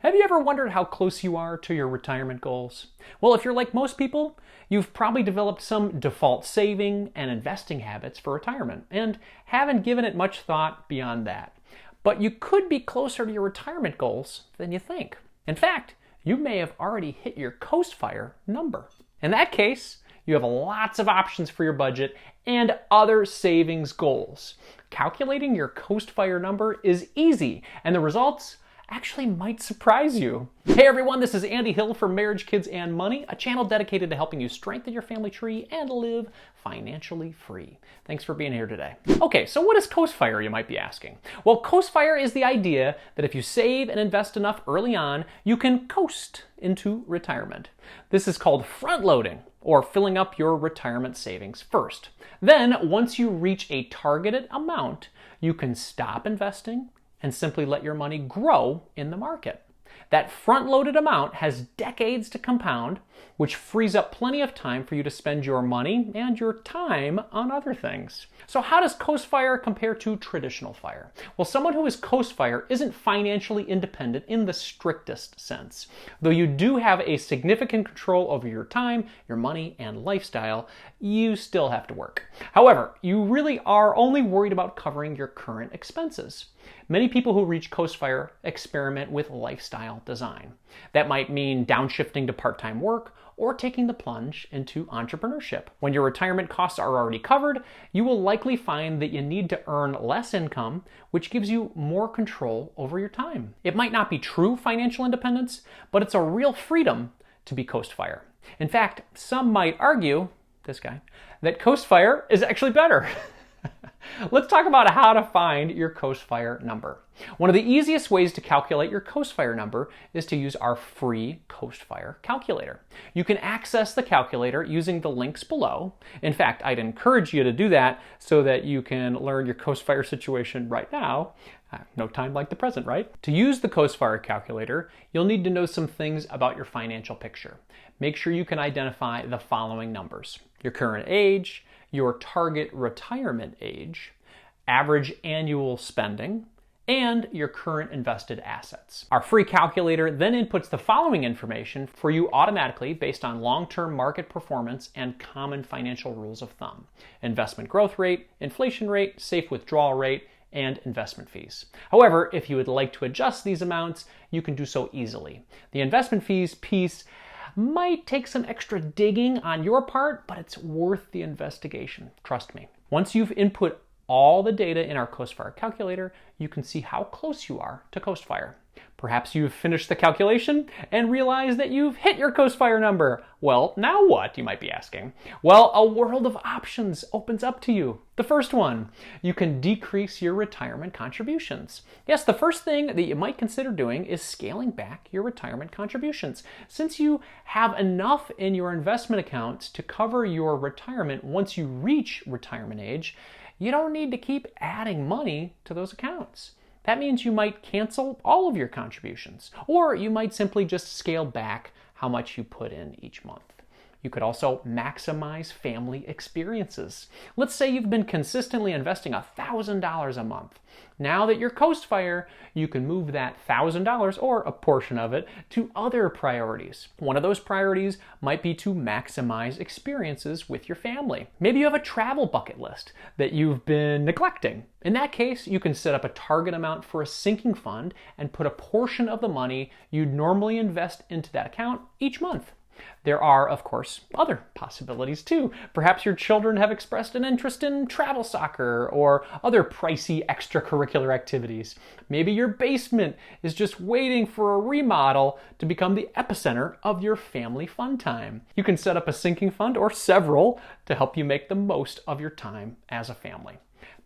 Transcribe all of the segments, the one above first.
Have you ever wondered how close you are to your retirement goals? Well, if you're like most people, you've probably developed some default saving and investing habits for retirement and haven't given it much thought beyond that. But you could be closer to your retirement goals than you think. In fact, you may have already hit your Coastfire number. In that case, you have lots of options for your budget and other savings goals. Calculating your Coastfire number is easy, and the results actually might surprise you. Hey everyone, this is Andy Hill from Marriage, Kids, and Money, a channel dedicated to helping you strengthen your family tree and live financially free. Thanks for being here today. Okay, so what is Coastfire, you might be asking? Well, Coastfire is the idea that if you save and invest enough early on, you can coast into retirement. This is called front-loading, or filling up your retirement savings first. Then, once you reach a targeted amount, you can stop investing and simply let your money grow in the market. That front-loaded amount has decades to compound, which frees up plenty of time for you to spend your money and your time on other things. So how does Coastfire compare to traditional fire? Well, someone who is Coastfire isn't financially independent in the strictest sense. Though you do have a significant control over your time, your money, and lifestyle, you still have to work. However, you really are only worried about covering your current expenses. Many people who reach Coastfire experiment with lifestyle design. That might mean downshifting to part-time work or taking the plunge into entrepreneurship. When your retirement costs are already covered, you will likely find that you need to earn less income, which gives you more control over your time. It might not be true financial independence, but it's a real freedom to be Coastfire. In fact, some might argue, this guy, that Coastfire is actually better. Let's talk about how to find your Coastfire number. One of the easiest ways to calculate your Coastfire number is to use our free Coastfire calculator. You can access the calculator using the links below. In fact, I'd encourage you to do that so that you can learn your Coastfire situation right now. No time like the present, right? To use the Coastfire calculator, you'll need to know some things about your financial picture. Make sure you can identify the following numbers: your current age, your target retirement age, average annual spending, and your current invested assets. Our free calculator then inputs the following information for you automatically based on long-term market performance and common financial rules of thumb: investment growth rate, inflation rate, safe withdrawal rate, and investment fees. However, if you would like to adjust these amounts, you can do so easily. The investment fees piece might take some extra digging on your part, but it's worth the investigation. Trust me. Once you've input all the data in our Coastfire calculator, you can see how close you are to Coastfire. Perhaps you've finished the calculation and realized that you've hit your Coastfire number. Well, now what, you might be asking? Well, a world of options opens up to you. The first one, you can decrease your retirement contributions. Yes, the first thing that you might consider doing is scaling back your retirement contributions. Since you have enough in your investment accounts to cover your retirement once you reach retirement age, you don't need to keep adding money to those accounts. That means you might cancel all of your contributions, or you might simply just scale back how much you put in each month. You could also maximize family experiences. Let's say you've been consistently investing $1,000 a month. Now that you're Coastfire, you can move that $1,000 or a portion of it to other priorities. One of those priorities might be to maximize experiences with your family. Maybe you have a travel bucket list that you've been neglecting. In that case, you can set up a target amount for a sinking fund and put a portion of the money you'd normally invest into that account each month. There are, of course, other possibilities too. Perhaps your children have expressed an interest in travel soccer or other pricey extracurricular activities. Maybe your basement is just waiting for a remodel to become the epicenter of your family fun time. You can set up a sinking fund or several to help you make the most of your time as a family.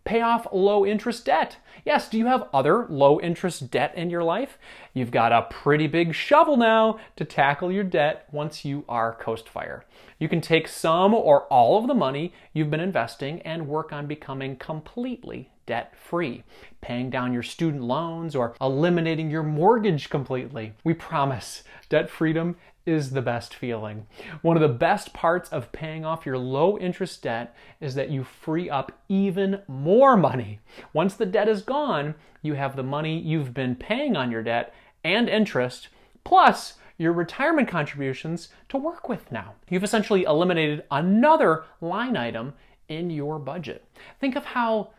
Pay off low-interest debt. Yes, do you have other low-interest debt in your life? You've got a pretty big shovel now to tackle your debt once you are Coastfire. You can take some or all of the money you've been investing and work on becoming completely debt-free, paying down your student loans or eliminating your mortgage completely. We promise debt freedom is the best feeling. One of the best parts of paying off your low interest debt is that you free up even more money. Once the debt is gone, you have the money you've been paying on your debt and interest, plus your retirement contributions to work with now. You've essentially eliminated another line item in your budget. Think of how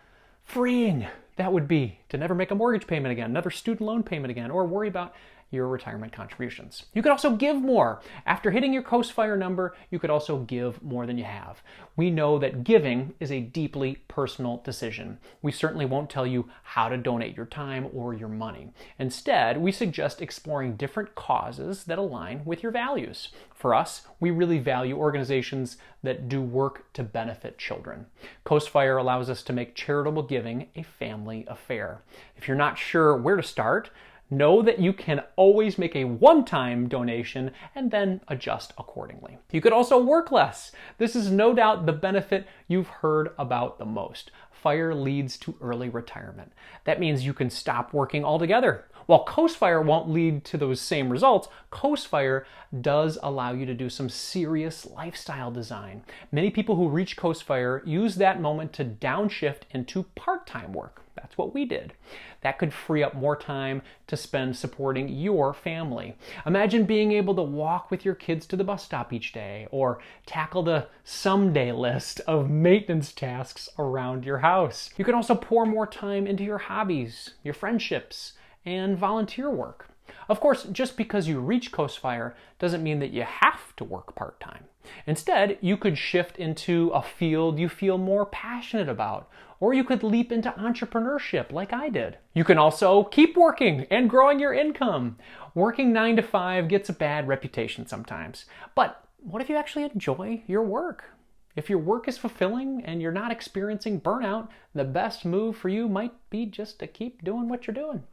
freeing that would be to never make a mortgage payment again, another student loan payment again, or worry about your retirement contributions. You could also give more. After hitting your Coastfire number, you could also give more than you have. We know that giving is a deeply personal decision. We certainly won't tell you how to donate your time or your money. Instead, we suggest exploring different causes that align with your values. For us, we really value organizations that do work to benefit children. Coastfire allows us to make charitable giving a family affair. If you're not sure where to start, know that you can always make a one-time donation and then adjust accordingly. You could also work less. This is no doubt the benefit you've heard about the most. Fire leads to early retirement. That means you can stop working altogether. While Coastfire won't lead to those same results, Coastfire does allow you to do some serious lifestyle design. Many people who reach Coastfire use that moment to downshift into part-time work. That's what we did. That could free up more time to spend supporting your family. Imagine being able to walk with your kids to the bus stop each day, or tackle the someday list of maintenance tasks around your house. You can also pour more time into your hobbies, your friendships, and volunteer work. Of course, just because you reach Coastfire doesn't mean that you have to work part-time. Instead, you could shift into a field you feel more passionate about, or you could leap into entrepreneurship like I did. You can also keep working and growing your income. Working 9 to 5 gets a bad reputation sometimes. But what if you actually enjoy your work? If your work is fulfilling and you're not experiencing burnout, the best move for you might be just to keep doing what you're doing.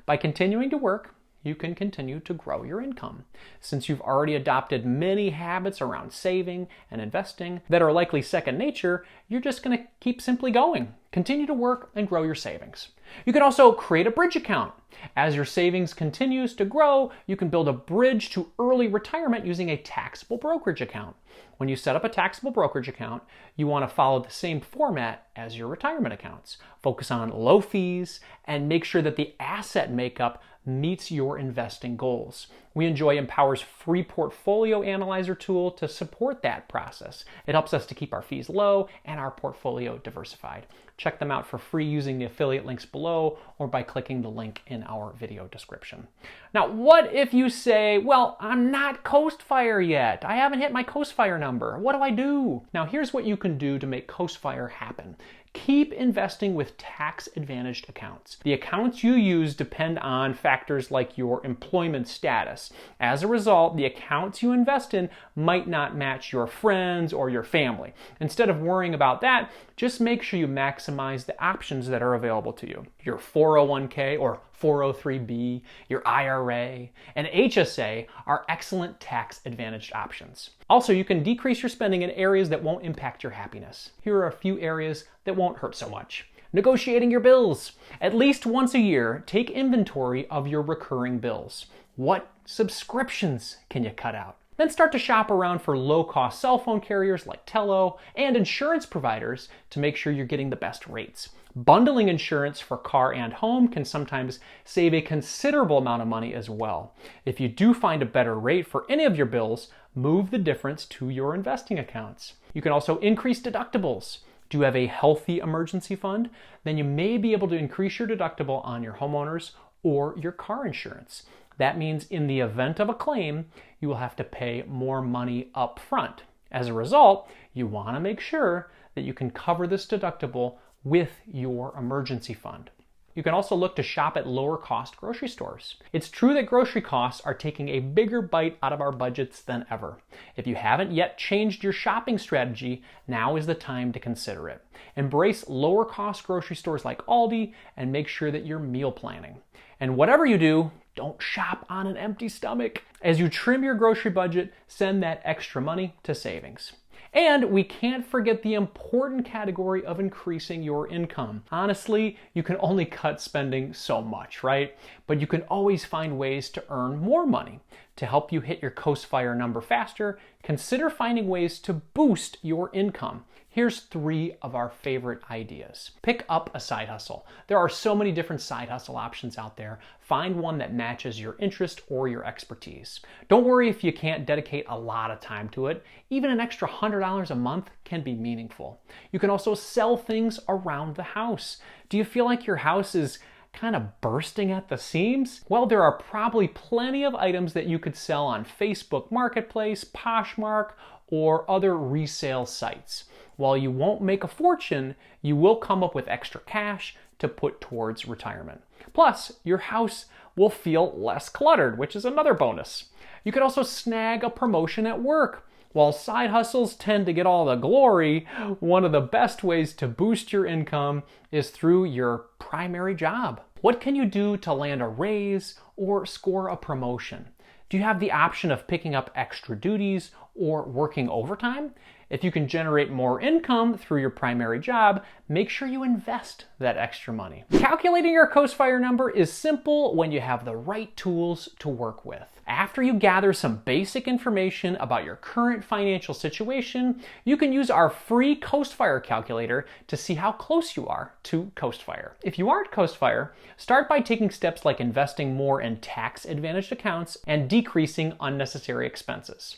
By continuing to work, you can continue to grow your income. Since you've already adopted many habits around saving and investing that are likely second nature, you're just going to keep simply going. Continue to work and grow your savings. You can also create a bridge account. As your savings continues to grow, you can build a bridge to early retirement using a taxable brokerage account. When you set up a taxable brokerage account, you want to follow the same format as your retirement accounts. Focus on low fees and make sure that the asset makeup meets your investing goals. We enjoy Empower's free portfolio analyzer tool to support that process. It helps us to keep our fees low and our portfolio diversified. Check them out for free using the affiliate links below or by clicking the link in our video description. Now, what if you say, well, I'm not Coastfire yet. I haven't hit my Coastfire number. What do I do? Now, here's what you can do to make Coastfire happen. Keep investing with tax-advantaged accounts. The accounts you use depend on factors like your employment status. As a result, the accounts you invest in might not match your friends or your family. Instead of worrying about that, just make sure you maximize the options that are available to you. Your 401k or 403b, your IRA, and HSA are excellent tax-advantaged options. Also, you can decrease your spending in areas that won't impact your happiness. Here are a few areas that won't hurt so much. Negotiating your bills. At least once a year, take inventory of your recurring bills. What subscriptions can you cut out? Then start to shop around for low-cost cell phone carriers like Tello and insurance providers to make sure you're getting the best rates. Bundling insurance for car and home can sometimes save a considerable amount of money as well. If you do find a better rate for any of your bills, move the difference to your investing accounts. You can also increase deductibles. Do you have a healthy emergency fund? Then you may be able to increase your deductible on your homeowners or your car insurance. That means in the event of a claim, you will have to pay more money up front. As a result, you want to make sure that you can cover this deductible with your emergency fund. You can also look to shop at lower cost grocery stores. It's true that grocery costs are taking a bigger bite out of our budgets than ever. If you haven't yet changed your shopping strategy, now is the time to consider it. Embrace lower cost grocery stores like Aldi and make sure that you're meal planning. And whatever you do, don't shop on an empty stomach. As you trim your grocery budget, send that extra money to savings. And we can't forget the important category of increasing your income. Honestly, you can only cut spending so much, right? But you can always find ways to earn more money. To help you hit your Coastfire number faster, consider finding ways to boost your income. Here's 3 of our favorite ideas. Pick up a side hustle. There are so many different side hustle options out there. find one that matches your interest or your expertise. Don't worry if you can't dedicate a lot of time to it. Even an extra $100 a month can be meaningful. You can also sell things around the house. Do you feel like your house is kind of bursting at the seams? Well, there are probably plenty of items that you could sell on Facebook Marketplace, Poshmark, or other resale sites. While you won't make a fortune, you will come up with extra cash to put towards retirement. Plus, your house will feel less cluttered, which is another bonus. You could also snag a promotion at work. While side hustles tend to get all the glory, one of the best ways to boost your income is through your primary job. What can you do to land a raise or score a promotion? Do you have the option of picking up extra duties or working overtime? If you can generate more income through your primary job, make sure you invest that extra money. Calculating your Coast Fire number is simple when you have the right tools to work with. After you gather some basic information about your current financial situation, you can use our free Coast Fire calculator to see how close you are to Coast Fire. If you aren't Coast Fire, start by taking steps like investing more in tax-advantaged accounts and decreasing unnecessary expenses.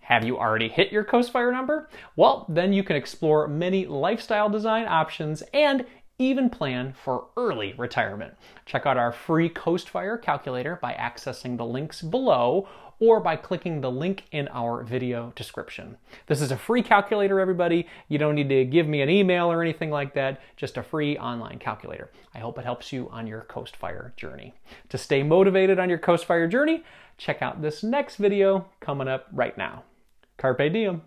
Have you already hit your Coast Fire number? Well, then you can explore many lifestyle design options and even plan for early retirement. Check out our free Coast Fire calculator by accessing the links below or by clicking the link in our video description. This is a free calculator, everybody. You don't need to give me an email or anything like that, just a free online calculator. I hope it helps you on your Coast Fire journey. To stay motivated on your Coast Fire journey, check out this next video coming up right now. Carpe diem.